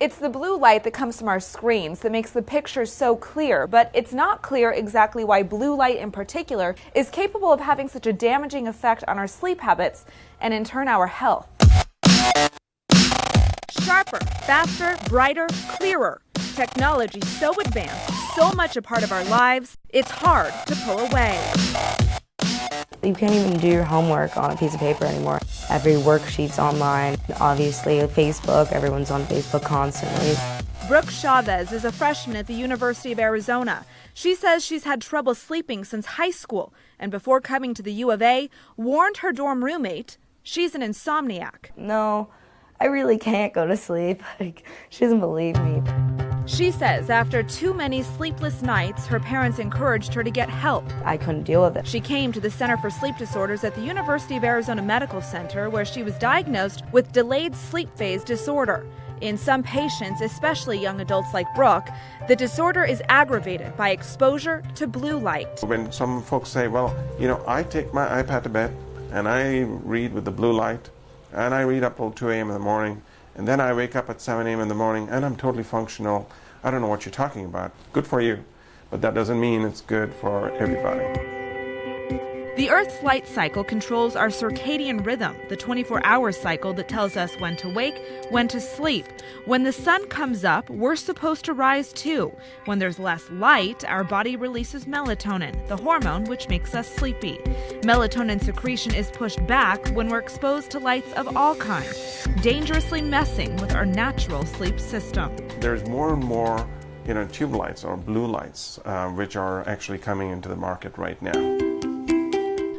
It's the blue light that comes from our screens that makes the picture so clear, but it's not clear exactly why blue light in particular is capable of having such a damaging effect on our sleep habits and in turn our health. Sharper, faster, brighter, clearer. Technology so advanced, so much a part of our lives, it's hard to pull away. You can't even do your homework on a piece of paper anymore. Every worksheet's online. Obviously, Facebook, everyone's on Facebook constantly. Brooke Chavez is a freshman at the University of Arizona. She says she's had trouble sleeping since high school, and before coming to the U of A, warned her dorm roommate she's an insomniac. No, I really can't go to sleep. She doesn't believe me. She says after too many sleepless nights, her parents encouraged her to get help. I couldn't deal with it. She came to the Center for Sleep Disorders at the University of Arizona Medical Center, where she was diagnosed with delayed sleep phase disorder. In some patients, especially young adults like Brooke, the disorder is aggravated by exposure to blue light. When some folks say, well, I take my iPad to bed and I read with the blue light and I read up till 2 a.m. in the morning, and then I wake up at 7 a.m. in the morning and I'm totally functional. I don't know what you're talking about. Good for you, but that doesn't mean it's good for everybody. The Earth's light cycle controls our circadian rhythm, the 24-hour cycle that tells us when to wake, when to sleep. When the sun comes up, we're supposed to rise too. When there's less light, our body releases melatonin, the hormone which makes us sleepy. Melatonin secretion is pushed back when we're exposed to lights of all kinds, dangerously messing with our natural sleep system. There's more and more tube lights or blue lights, which are actually coming into the market right now.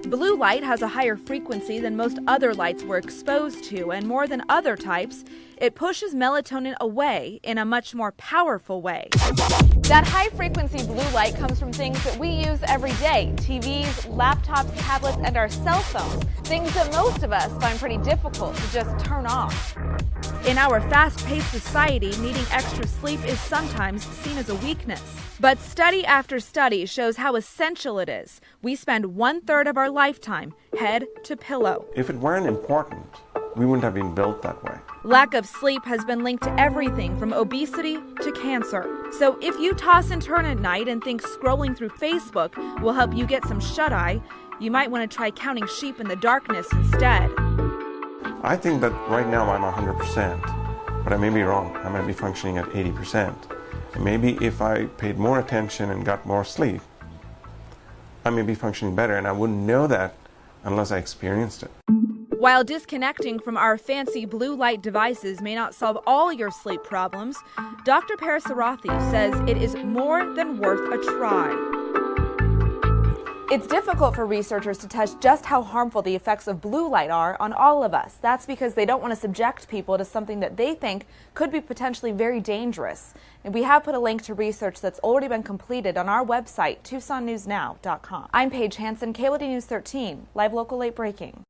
Blue light has a higher frequency than most other lights we're exposed to, and more than other types, it pushes melatonin away in a much more powerful way. That high-frequency blue light comes from things that we use every day: TVs, laptops, tablets, and our cell phones, things that most of us find pretty difficult to just turn off. In our fast-paced society, needing extra sleep is sometimes seen as a weakness. But study after study shows how essential it is. We spend 1/3 of our lifetime head to pillow. If it weren't important, we wouldn't have been built that way. Lack of sleep has been linked to everything from obesity to cancer. So if you toss and turn at night and think scrolling through Facebook will help you get some shut-eye, you might want to try counting sheep in the darkness instead. I think that right now I'm 100%, but I may be wrong. I might be functioning at 80%. And maybe if I paid more attention and got more sleep, I may be functioning better, and I wouldn't know that unless I experienced it. While disconnecting from our fancy blue light devices may not solve all your sleep problems, Dr. Parasarathi says it is more than worth a try. It's difficult for researchers to test just how harmful the effects of blue light are on all of us. That's because they don't want to subject people to something that they think could be potentially very dangerous. And we have put a link to research that's already been completed on our website, TucsonNewsNow.com. I'm Paige Hansen, KLD News 13, live local late breaking.